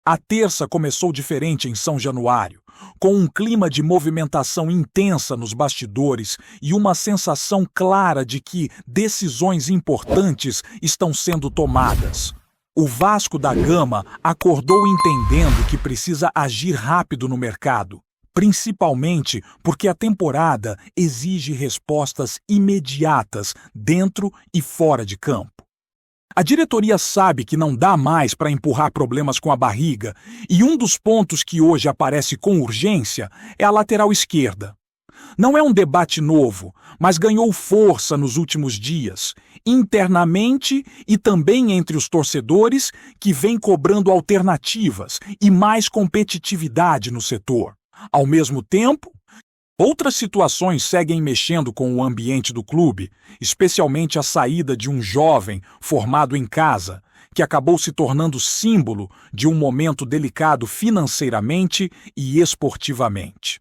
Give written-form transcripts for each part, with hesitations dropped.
A terça começou diferente em São Januário, com um clima de movimentação intensa nos bastidores e uma sensação clara de que decisões importantes estão sendo tomadas. O Vasco da Gama acordou entendendo que precisa agir rápido no mercado, principalmente porque a temporada exige respostas imediatas dentro e fora de campo. A diretoria sabe que não dá mais para empurrar problemas com a barriga, e um dos pontos que hoje aparece com urgência é a lateral esquerda. Não é um debate novo, mas ganhou força nos últimos dias, internamente e também entre os torcedores que vêm cobrando alternativas e mais competitividade no setor. Ao mesmo tempo, outras situações seguem mexendo com o ambiente do clube, especialmente a saída de um jovem formado em casa, que acabou se tornando símbolo de um momento delicado financeiramente e esportivamente.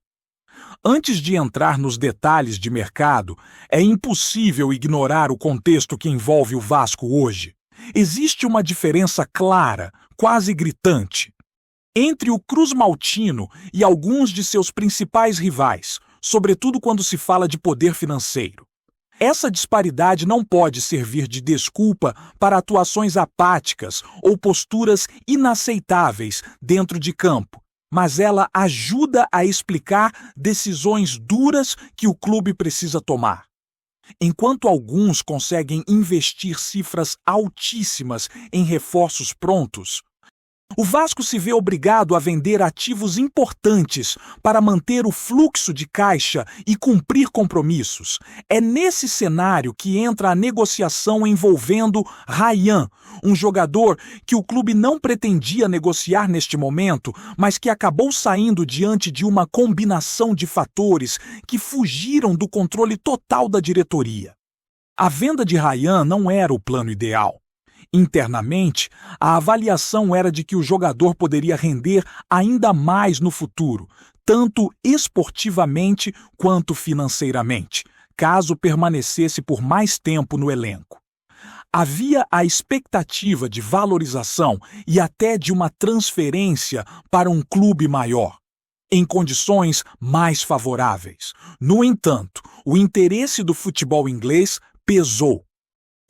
Antes de entrar nos detalhes de mercado, é impossível ignorar o contexto que envolve o Vasco hoje. Existe uma diferença clara, quase gritante, entre o Cruz-Maltino e alguns de seus principais rivais, sobretudo quando se fala de poder financeiro. Essa disparidade não pode servir de desculpa para atuações apáticas ou posturas inaceitáveis dentro de campo, mas ela ajuda a explicar decisões duras que o clube precisa tomar. Enquanto alguns conseguem investir cifras altíssimas em reforços prontos, o Vasco se vê obrigado a vender ativos importantes para manter o fluxo de caixa e cumprir compromissos. É nesse cenário que entra a negociação envolvendo Ryan, um jogador que o clube não pretendia negociar neste momento, mas que acabou saindo diante de uma combinação de fatores que fugiram do controle total da diretoria. A venda de Ryan não era o plano ideal. Internamente, a avaliação era de que o jogador poderia render ainda mais no futuro, tanto esportivamente quanto financeiramente, caso permanecesse por mais tempo no elenco. Havia a expectativa de valorização e até de uma transferência para um clube maior, em condições mais favoráveis. No entanto, o interesse do futebol inglês pesou.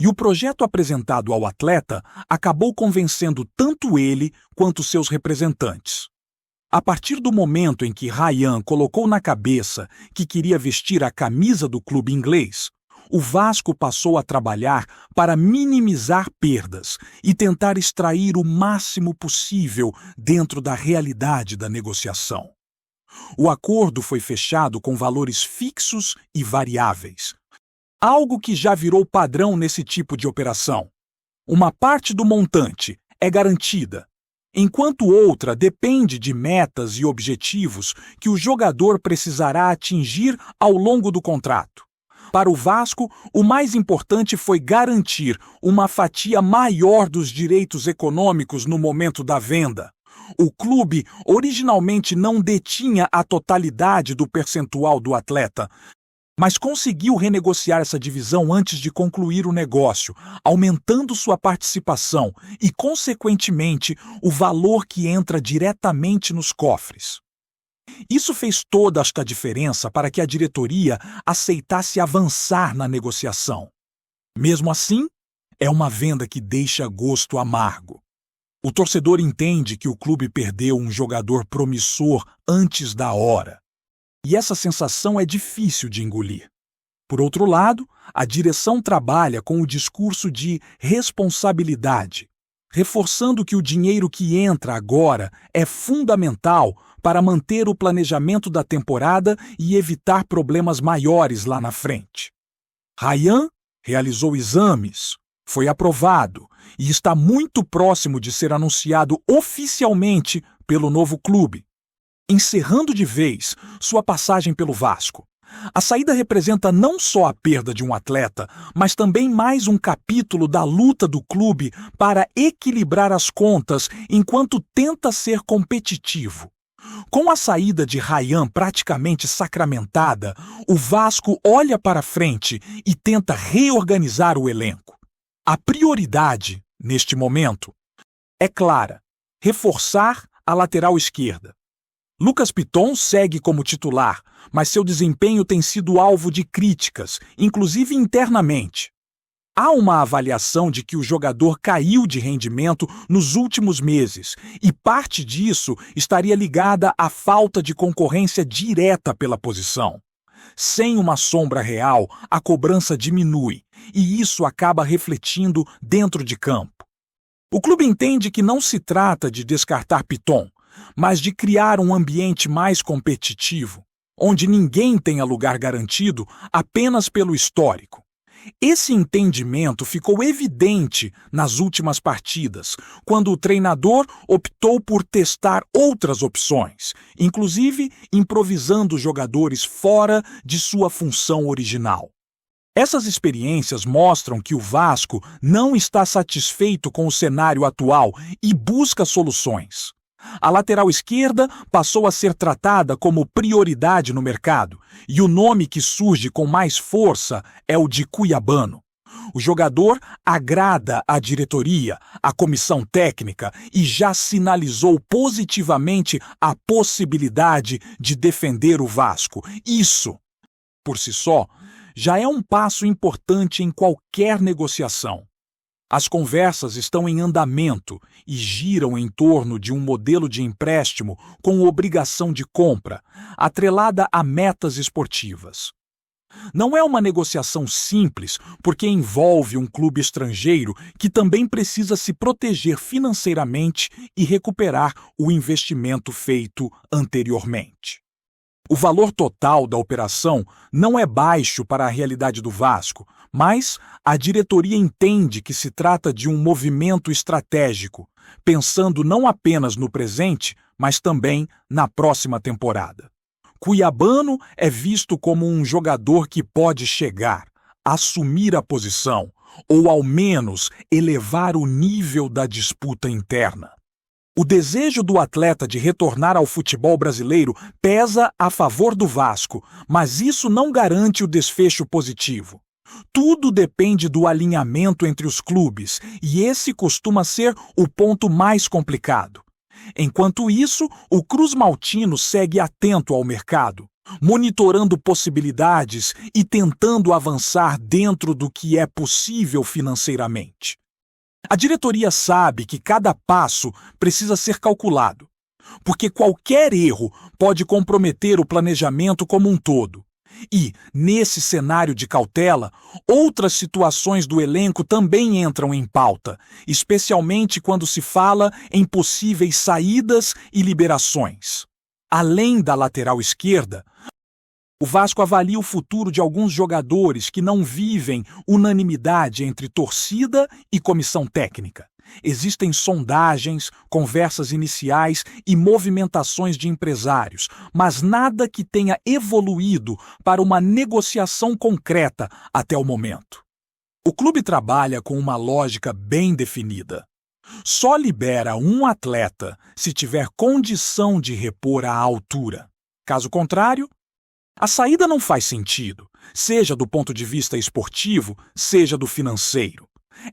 E o projeto apresentado ao atleta acabou convencendo tanto ele quanto seus representantes. A partir do momento em que Ryan colocou na cabeça que queria vestir a camisa do clube inglês, o Vasco passou a trabalhar para minimizar perdas e tentar extrair o máximo possível dentro da realidade da negociação. O acordo foi fechado com valores fixos e variáveis, algo que já virou padrão nesse tipo de operação. Uma parte do montante é garantida, enquanto outra depende de metas e objetivos que o jogador precisará atingir ao longo do contrato. Para o Vasco, o mais importante foi garantir uma fatia maior dos direitos econômicos no momento da venda. O clube originalmente não detinha a totalidade do percentual do atleta, mas conseguiu renegociar essa divisão antes de concluir o negócio, aumentando sua participação e, consequentemente, o valor que entra diretamente nos cofres. Isso fez toda esta diferença para que a diretoria aceitasse avançar na negociação. Mesmo assim, é uma venda que deixa gosto amargo. O torcedor entende que o clube perdeu um jogador promissor antes da hora. E essa sensação é difícil de engolir. Por outro lado, a direção trabalha com o discurso de responsabilidade, reforçando que o dinheiro que entra agora é fundamental para manter o planejamento da temporada e evitar problemas maiores lá na frente. Ryan realizou exames, foi aprovado e está muito próximo de ser anunciado oficialmente pelo novo clube, encerrando de vez sua passagem pelo Vasco. A saída representa não só a perda de um atleta, mas também mais um capítulo da luta do clube para equilibrar as contas enquanto tenta ser competitivo. Com a saída de Ryan praticamente sacramentada, o Vasco olha para frente e tenta reorganizar o elenco. A prioridade, neste momento, é clara: Reforçar a lateral esquerda. Lucas Piton segue como titular, mas seu desempenho tem sido alvo de críticas, inclusive internamente. Há uma avaliação de que o jogador caiu de rendimento nos últimos meses, e parte disso estaria ligada à falta de concorrência direta pela posição. Sem uma sombra real, a cobrança diminui, e isso acaba refletindo dentro de campo. O clube entende que não se trata de descartar Piton, mas de criar um ambiente mais competitivo, onde ninguém tenha lugar garantido apenas pelo histórico. Esse entendimento ficou evidente nas últimas partidas, quando o treinador optou por testar outras opções, inclusive improvisando jogadores fora de sua função original. Essas experiências mostram que o Vasco não está satisfeito com o cenário atual e busca soluções. A lateral esquerda passou a ser tratada como prioridade no mercado, e o nome que surge com mais força é o de Cuiabano. O jogador agrada a diretoria, a comissão técnica e já sinalizou positivamente a possibilidade de defender o Vasco. Isso, por si só, já é um passo importante em qualquer negociação. As conversas estão em andamento e giram em torno de um modelo de empréstimo com obrigação de compra, atrelada a metas esportivas. Não é uma negociação simples, porque envolve um clube estrangeiro que também precisa se proteger financeiramente e recuperar o investimento feito anteriormente. O valor total da operação não é baixo para a realidade do Vasco, mas a diretoria entende que se trata de um movimento estratégico, pensando não apenas no presente, mas também na próxima temporada. Cuiabano é visto como um jogador que pode chegar, assumir a posição, ou ao menos elevar o nível da disputa interna. O desejo do atleta de retornar ao futebol brasileiro pesa a favor do Vasco, mas isso não garante o desfecho positivo. Tudo depende do alinhamento entre os clubes, e esse costuma ser o ponto mais complicado. Enquanto isso, o Cruz Maltino segue atento ao mercado, monitorando possibilidades e tentando avançar dentro do que é possível financeiramente. A diretoria sabe que cada passo precisa ser calculado, porque qualquer erro pode comprometer o planejamento como um todo. E, nesse cenário de cautela, outras situações do elenco também entram em pauta, especialmente quando se fala em possíveis saídas e liberações. Além da lateral esquerda, o Vasco avalia o futuro de alguns jogadores que não vivem unanimidade entre torcida e comissão técnica. Existem sondagens, conversas iniciais e movimentações de empresários, mas nada que tenha evoluído para uma negociação concreta até o momento. O clube trabalha com uma lógica bem definida. Só libera um atleta se tiver condição de repor à altura. Caso contrário, a saída não faz sentido, seja do ponto de vista esportivo, seja do financeiro.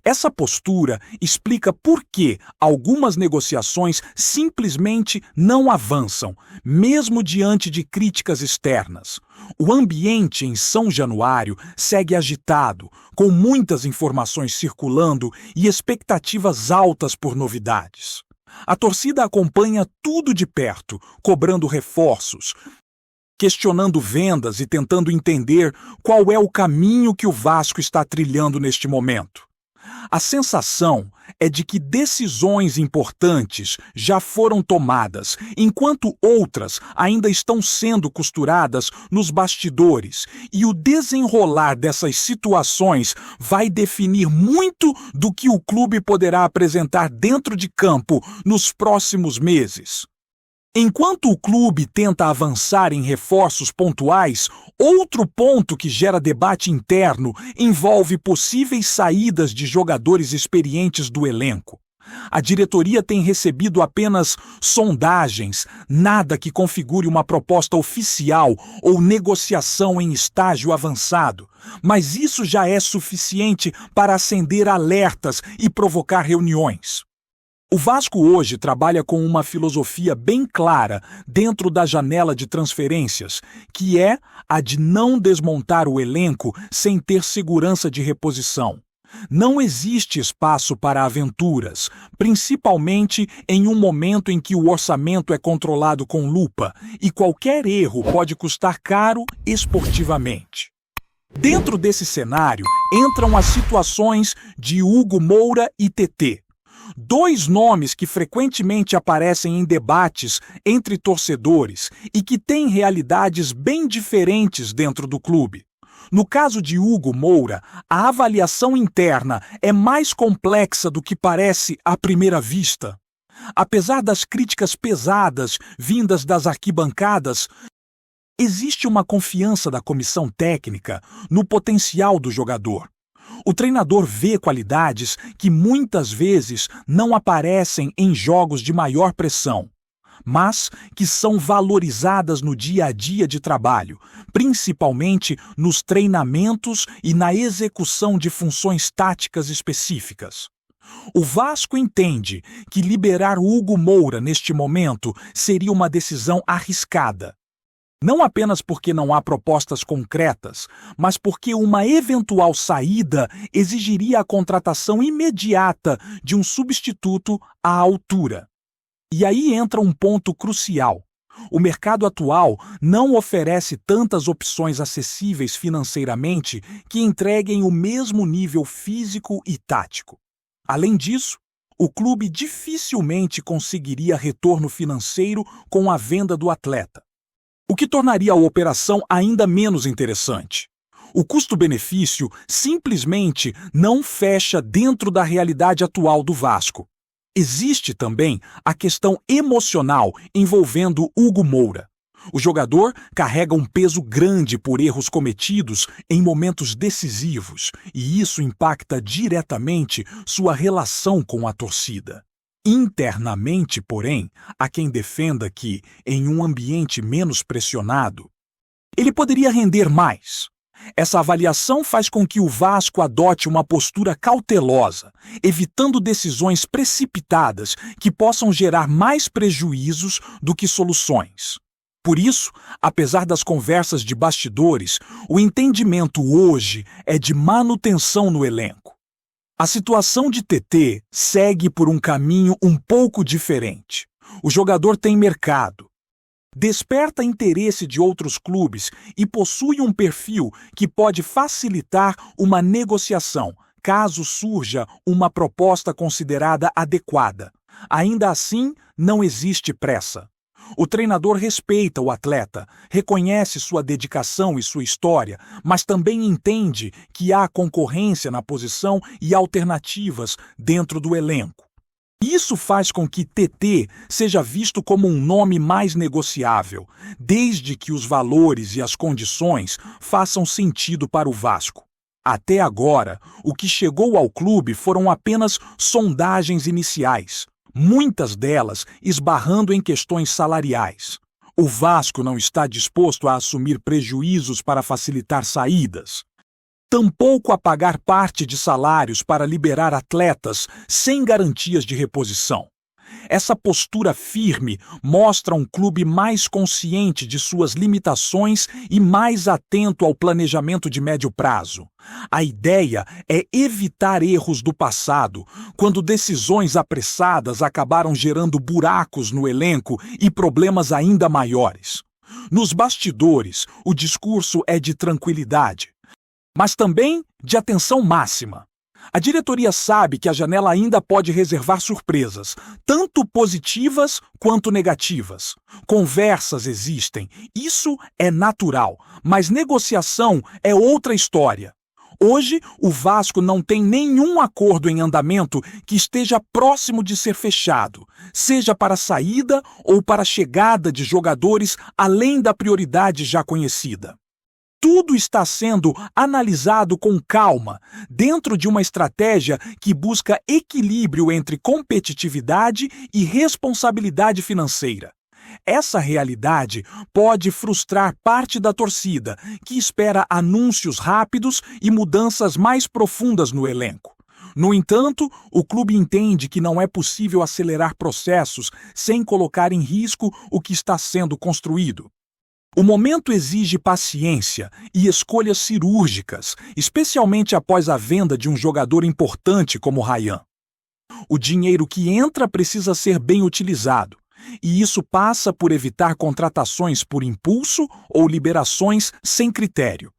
Essa postura explica por que algumas negociações simplesmente não avançam, mesmo diante de críticas externas. O ambiente em São Januário segue agitado, com muitas informações circulando e expectativas altas por novidades. A torcida acompanha tudo de perto, cobrando reforços, questionando vendas e tentando entender qual é o caminho que o Vasco está trilhando neste momento. A sensação é de que decisões importantes já foram tomadas, enquanto outras ainda estão sendo costuradas nos bastidores, e o desenrolar dessas situações vai definir muito do que o clube poderá apresentar dentro de campo nos próximos meses. Enquanto o clube tenta avançar em reforços pontuais, outro ponto que gera debate interno envolve possíveis saídas de jogadores experientes do elenco. A diretoria tem recebido apenas sondagens, nada que configure uma proposta oficial ou negociação em estágio avançado, mas isso já é suficiente para acender alertas e provocar reuniões. O Vasco hoje trabalha com uma filosofia bem clara dentro da janela de transferências, que é a de não desmontar o elenco sem ter segurança de reposição. Não existe espaço para aventuras, principalmente em um momento em que o orçamento é controlado com lupa e qualquer erro pode custar caro esportivamente. Dentro desse cenário entram as situações de Hugo Moura e TT. Dois nomes que frequentemente aparecem em debates entre torcedores e que têm realidades bem diferentes dentro do clube. No caso de Hugo Moura, a avaliação interna é mais complexa do que parece à primeira vista. Apesar das críticas pesadas vindas das arquibancadas, existe uma confiança da comissão técnica no potencial do jogador. O treinador vê qualidades que muitas vezes não aparecem em jogos de maior pressão, mas que são valorizadas no dia a dia de trabalho, principalmente nos treinamentos e na execução de funções táticas específicas. O Vasco entende que liberar Hugo Moura neste momento seria uma decisão arriscada. Não apenas porque não há propostas concretas, mas porque uma eventual saída exigiria a contratação imediata de um substituto à altura. E aí entra um ponto crucial. O mercado atual não oferece tantas opções acessíveis financeiramente que entreguem o mesmo nível físico e tático. Além disso, o clube dificilmente conseguiria retorno financeiro com a venda do atleta, o que tornaria a operação ainda menos interessante. O custo-benefício simplesmente não fecha dentro da realidade atual do Vasco. Existe também a questão emocional envolvendo Hugo Moura. O jogador carrega um peso grande por erros cometidos em momentos decisivos, e isso impacta diretamente sua relação com a torcida. Internamente, porém, há quem defenda que, em um ambiente menos pressionado, ele poderia render mais. Essa avaliação faz com que o Vasco adote uma postura cautelosa, evitando decisões precipitadas que possam gerar mais prejuízos do que soluções. Por isso, apesar das conversas de bastidores, o entendimento hoje é de manutenção no elenco. A situação de TT segue por um caminho um pouco diferente. O jogador tem mercado, desperta interesse de outros clubes e possui um perfil que pode facilitar uma negociação, caso surja uma proposta considerada adequada. Ainda assim, não existe pressa. O treinador respeita o atleta, reconhece sua dedicação e sua história, mas também entende que há concorrência na posição e alternativas dentro do elenco. Isso faz com que TT seja visto como um nome mais negociável, desde que os valores e as condições façam sentido para o Vasco. Até agora, o que chegou ao clube foram apenas sondagens iniciais, muitas delas esbarrando em questões salariais. O Vasco não está disposto a assumir prejuízos para facilitar saídas, tampouco a pagar parte de salários para liberar atletas sem garantias de reposição. Essa postura firme mostra um clube mais consciente de suas limitações e mais atento ao planejamento de médio prazo. A ideia é evitar erros do passado, quando decisões apressadas acabaram gerando buracos no elenco e problemas ainda maiores. Nos bastidores, o discurso é de tranquilidade, mas também de atenção máxima. A diretoria sabe que a janela ainda pode reservar surpresas, tanto positivas quanto negativas. Conversas existem, isso é natural, mas negociação é outra história. Hoje, o Vasco não tem nenhum acordo em andamento que esteja próximo de ser fechado, seja para a saída ou para a chegada de jogadores além da prioridade já conhecida. Tudo está sendo analisado com calma, dentro de uma estratégia que busca equilíbrio entre competitividade e responsabilidade financeira. Essa realidade pode frustrar parte da torcida, que espera anúncios rápidos e mudanças mais profundas no elenco. No entanto, o clube entende que não é possível acelerar processos sem colocar em risco o que está sendo construído. O momento exige paciência e escolhas cirúrgicas, especialmente após a venda de um jogador importante como Ryan. O dinheiro que entra precisa ser bem utilizado, e isso passa por evitar contratações por impulso ou liberações sem critério.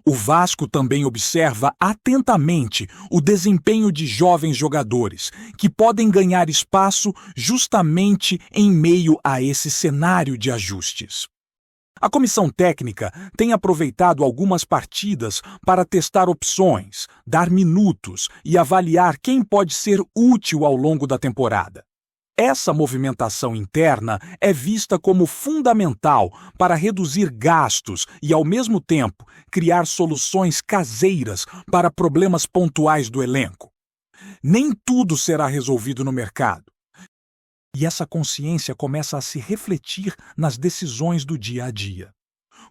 O Vasco também observa atentamente o desempenho de jovens jogadores, que podem ganhar espaço justamente em meio a esse cenário de ajustes. A comissão técnica tem aproveitado algumas partidas para testar opções, dar minutos e avaliar quem pode ser útil ao longo da temporada. Essa movimentação interna é vista como fundamental para reduzir gastos e, ao mesmo tempo, criar soluções caseiras para problemas pontuais do elenco. Nem tudo será resolvido no mercado. E essa consciência começa a se refletir nas decisões do dia a dia.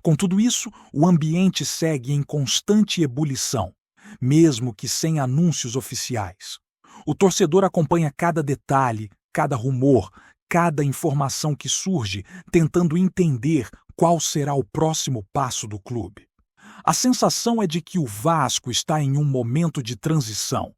Com tudo isso, o ambiente segue em constante ebulição, mesmo que sem anúncios oficiais. O torcedor acompanha cada detalhe, cada rumor, cada informação que surge, tentando entender qual será o próximo passo do clube. A sensação é de que o Vasco está em um momento de transição,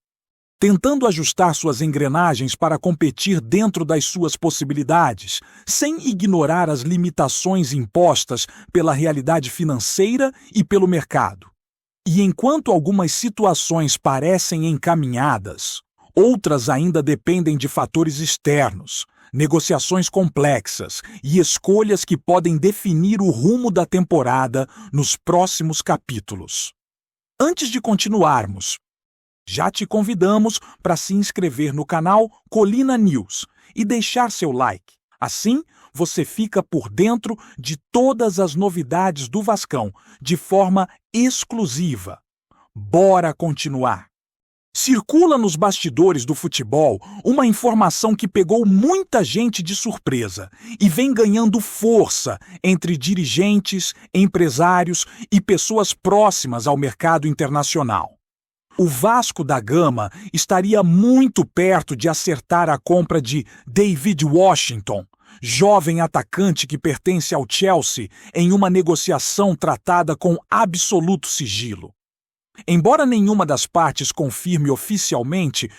tentando ajustar suas engrenagens para competir dentro das suas possibilidades, sem ignorar as limitações impostas pela realidade financeira e pelo mercado. E enquanto algumas situações parecem encaminhadas, outras ainda dependem de fatores externos, negociações complexas e escolhas que podem definir o rumo da temporada nos próximos capítulos. Antes de continuarmos, já te convidamos para se inscrever no canal Colina News e deixar seu like. Assim, você fica por dentro de todas as novidades do Vascão, de forma exclusiva. Bora continuar! Circula nos bastidores do futebol uma informação que pegou muita gente de surpresa e vem ganhando força entre dirigentes, empresários e pessoas próximas ao mercado internacional. O Vasco da Gama estaria muito perto de acertar a compra de David Washington, jovem atacante que pertence ao Chelsea, em uma negociação tratada com absoluto sigilo. Embora nenhuma das partes confirme oficialmente,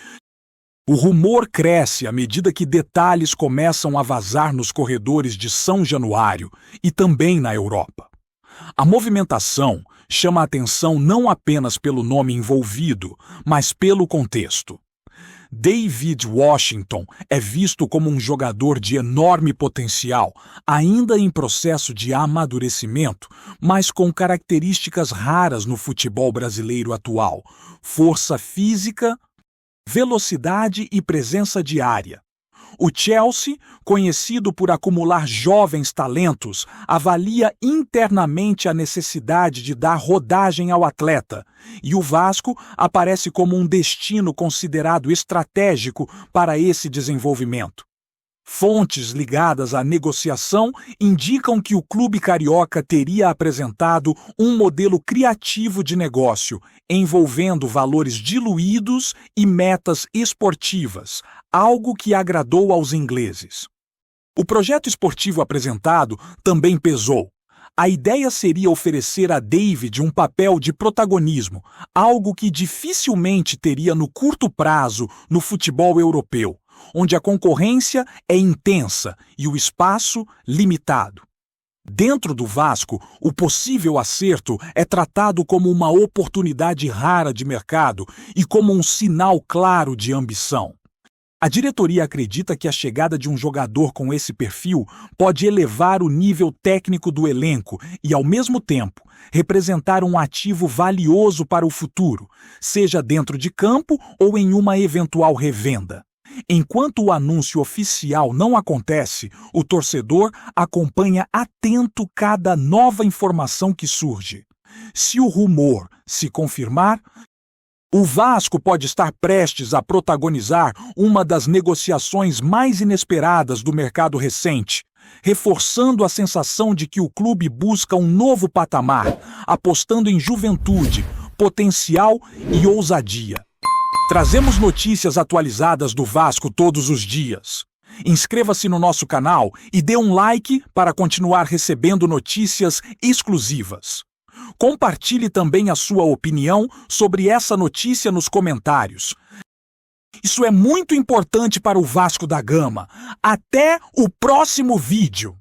o rumor cresce à medida que detalhes começam a vazar nos corredores de São Januário e também na Europa. A movimentação chama a atenção não apenas pelo nome envolvido, mas pelo contexto. David Washington é visto como um jogador de enorme potencial, ainda em processo de amadurecimento, mas com características raras no futebol brasileiro atual: força física, velocidade e presença de área. O Chelsea, conhecido por acumular jovens talentos, avalia internamente a necessidade de dar rodagem ao atleta, e o Vasco aparece como um destino considerado estratégico para esse desenvolvimento. Fontes ligadas à negociação indicam que o clube carioca teria apresentado um modelo criativo de negócio, envolvendo valores diluídos e metas esportivas, algo que agradou aos ingleses. O projeto esportivo apresentado também pesou. A ideia seria oferecer a David um papel de protagonismo, algo que dificilmente teria no curto prazo no futebol europeu, onde a concorrência é intensa e o espaço limitado. Dentro do Vasco, o possível acerto é tratado como uma oportunidade rara de mercado e como um sinal claro de ambição. A diretoria acredita que a chegada de um jogador com esse perfil pode elevar o nível técnico do elenco e, ao mesmo tempo, representar um ativo valioso para o futuro, seja dentro de campo ou em uma eventual revenda. Enquanto o anúncio oficial não acontece, o torcedor acompanha atento cada nova informação que surge. Se o rumor se confirmar, o Vasco pode estar prestes a protagonizar uma das negociações mais inesperadas do mercado recente, reforçando a sensação de que o clube busca um novo patamar, apostando em juventude, potencial e ousadia. Trazemos notícias atualizadas do Vasco todos os dias. Inscreva-se no nosso canal e dê um like para continuar recebendo notícias exclusivas. Compartilhe também a sua opinião sobre essa notícia nos comentários. Isso é muito importante para o Vasco da Gama. Até o próximo vídeo!